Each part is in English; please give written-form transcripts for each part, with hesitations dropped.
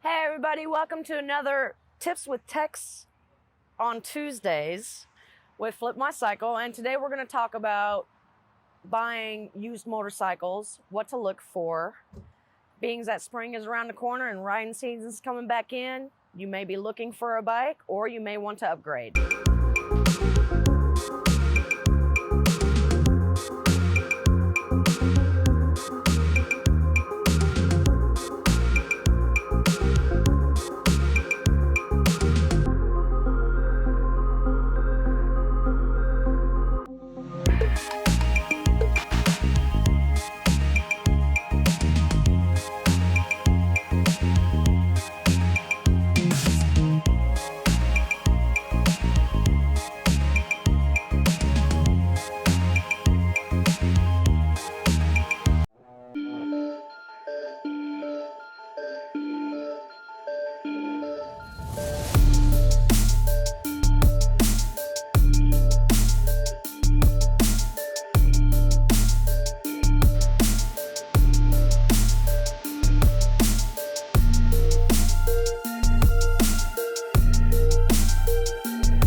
Hey everybody, welcome to another Tips with Tex on Tuesdays with Flip My Cycle. And today we're going to talk about buying used motorcycles, what to look for. Being that spring is around the corner and riding season's coming back in, you may be looking for a bike or you may want to upgrade.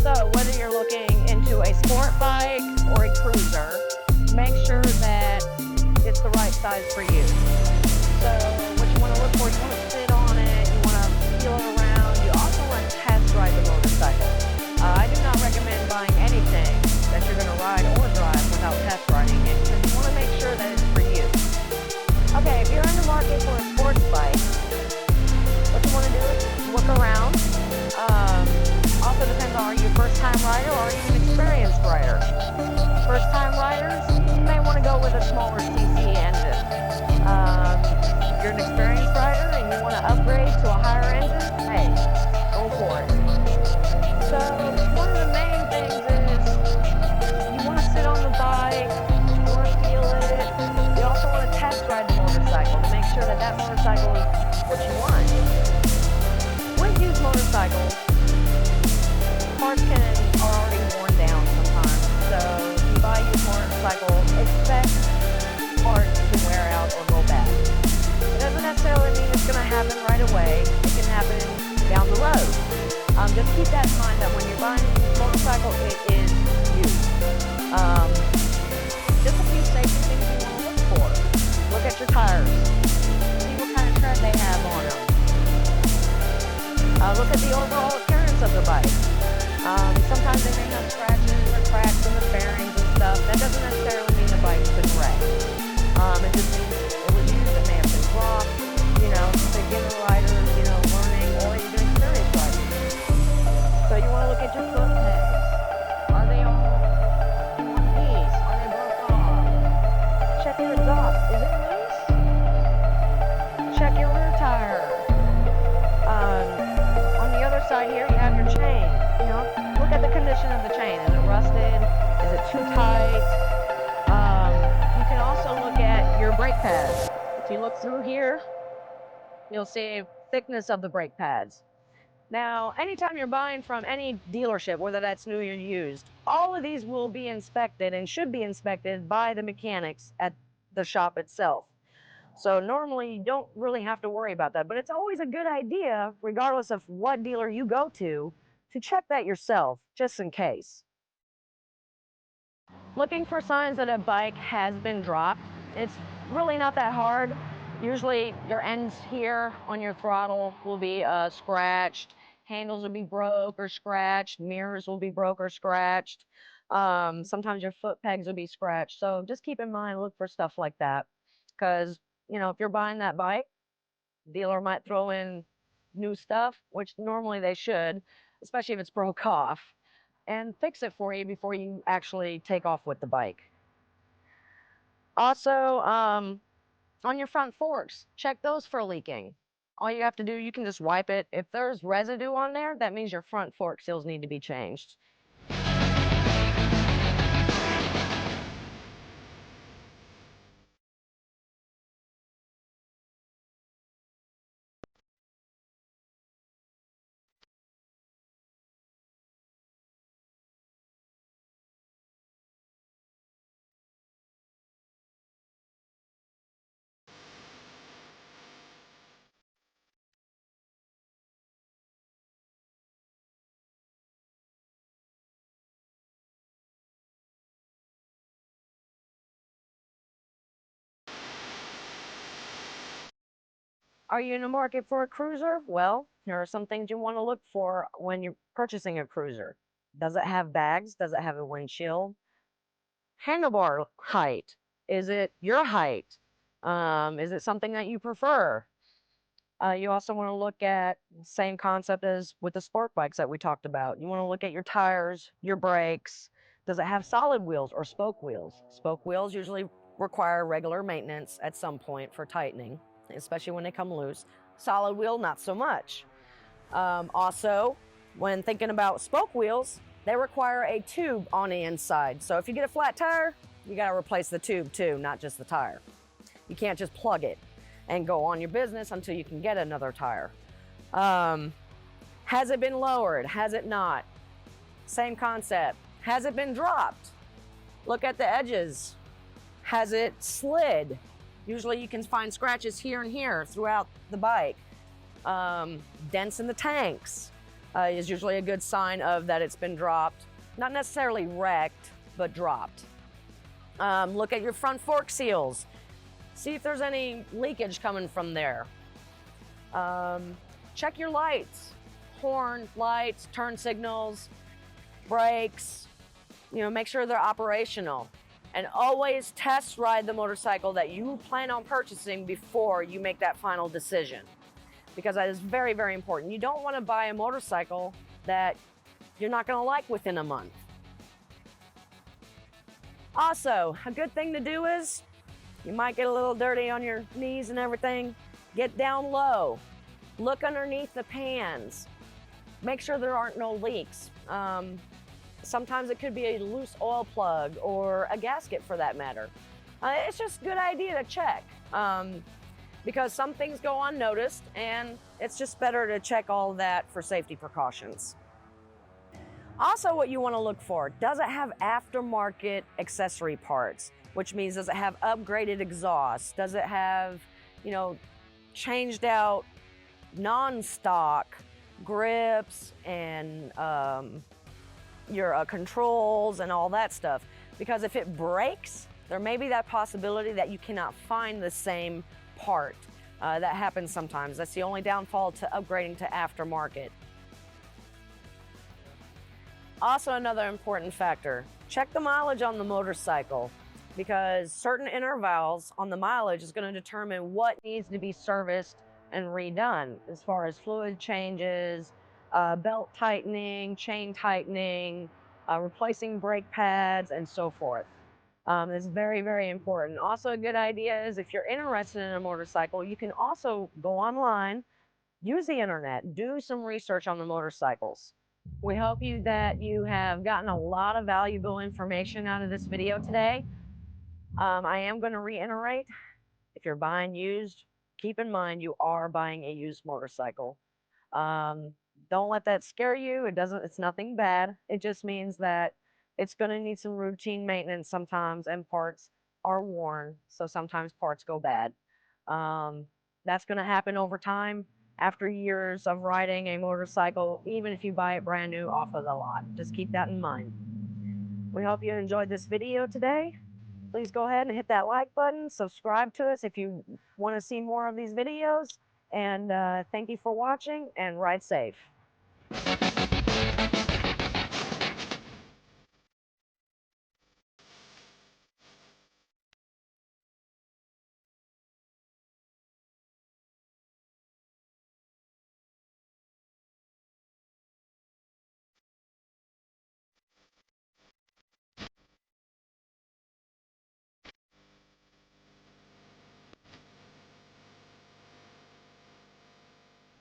So whether you're looking into a sport bike or a cruiser, make sure that it's the right size for you. So what you want to look for, you want to sit on it, you want to feel it around, you also want to test ride the motorcycle. I do not recommend buying anything that you're going to ride or drive without test riding it, because you want to make sure that it's for you. Okay, if you're in the market for a sports bike, what you want to do is look around. Also depends on, are you a first-time rider or are you an experienced rider? First-time riders, you may want to go with a smaller cc engine. If you're an experienced rider and you want to upgrade to a higher engine, hey, go for it. So one of the main things is you want to sit on the bike, you want to feel it. You also want to test ride the motorcycle to make sure that that motorcycle is what you want. With used motorcycles, parts are already worn down sometimes. So if you buy a used motorcycle, expect parts to wear out or go bad. It doesn't necessarily mean it's going to happen right away. It can happen down the road. Just keep that in mind that when you're buying a used motorcycle, it is used. Just a few safety things you want to look for. Look at your tires. See what kind of tread they have on them. Look at the overall appearance of the bike. Sometimes they may have scratches or cracks in the bearings and stuff. That doesn't necessarily mean the bike's been wrecked. It just means it was used, it may have been dropped, beginner riders, learning, or even experienced riders. So you want to look at your foot pegs. Are they all in one piece? Are they broke off? Check your exhaust. Is it loose? Check your rear tire. On the other side here, you have your chain. Look at the condition of the chain. Is it rusted? Is it too tight? You can also look at your brake pads. If you look through here, you'll see thickness of the brake pads. Now, anytime you're buying from any dealership, whether that's new or used, all of these will be inspected and should be inspected by the mechanics at the shop itself. So normally you don't really have to worry about that, but it's always a good idea, regardless of what dealer you go to check that yourself, just in case. Looking for signs that a bike has been dropped, it's really not that hard. Usually your ends here on your throttle will be scratched, handles will be broke or scratched, mirrors will be broke or scratched. Sometimes your foot pegs will be scratched. So just keep in mind, look for stuff like that. Because, if you're buying that bike, dealer might throw in new stuff, which normally they should, especially if it's broke off, and fix it for you before you actually take off with the bike. Also, on your front forks, check those for leaking. All you have to do, you can just wipe it. If there's residue on there, that means your front fork seals need to be changed. Are you in the market for a cruiser? Well, here are some things you want to look for when you're purchasing a cruiser. Does it have bags? Does it have a windshield? Handlebar height. Is it your height? Is it something that you prefer? You also want to look at the same concept as with the sport bikes that we talked about. You want to look at your tires, your brakes. Does it have solid wheels or spoke wheels? Spoke wheels usually require regular maintenance at some point for tightening, especially when they come loose. Solid wheel, not so much. Also, when thinking about spoke wheels, they require a tube on the inside. So if you get a flat tire, you got to replace the tube too, not just the tire. You can't just plug it and go on your business until you can get another tire. Has it been lowered? Has it not? Same concept. Has it been dropped? Look at the edges. Has it slid? Usually you can find scratches here and here throughout the bike. Dents in the tanks is usually a good sign of that it's been dropped. Not necessarily wrecked, but dropped. Look at your front fork seals. See if there's any leakage coming from there. Check your lights, horn, lights, turn signals, brakes. Make sure they're operational. And always test ride the motorcycle that you plan on purchasing before you make that final decision, because that is very, very important. You don't want to buy a motorcycle that you're not going to like within a month. Also, a good thing to do is, you might get a little dirty on your knees and everything. Get down low. Look underneath the pans. Make sure there aren't no leaks. Sometimes it could be a loose oil plug or a gasket for that matter. It's just a good idea to check because some things go unnoticed, and it's just better to check all of that for safety precautions. Also, what you want to look for, does it have aftermarket accessory parts? Which means, does it have upgraded exhaust? Does it have, changed out non-stock grips and your controls and all that stuff? Because if it breaks, there may be that possibility that you cannot find the same part. That happens sometimes. That's the only downfall to upgrading to aftermarket. Also, another important factor, check the mileage on the motorcycle, because certain intervals on the mileage is going to determine what needs to be serviced and redone as far as fluid changes, belt tightening, chain tightening, replacing brake pads, and so forth. It's very, very important. Also, a good idea is if you're interested in a motorcycle, you can also go online, use the internet, do some research on the motorcycles. We hope that you have gotten a lot of valuable information out of this video today. I am going to reiterate, if you're buying used, keep in mind you are buying a used motorcycle. Don't let that scare you. It's nothing bad. It just means that it's going to need some routine maintenance sometimes, and parts are worn, so sometimes parts go bad. That's going to happen over time. After years of riding a motorcycle, even if you buy it brand new off of the lot. Just keep that in mind. We hope you enjoyed this video today. Please go ahead and hit that like button, subscribe to us if you want to see more of these videos, and thank you for watching, and ride safe.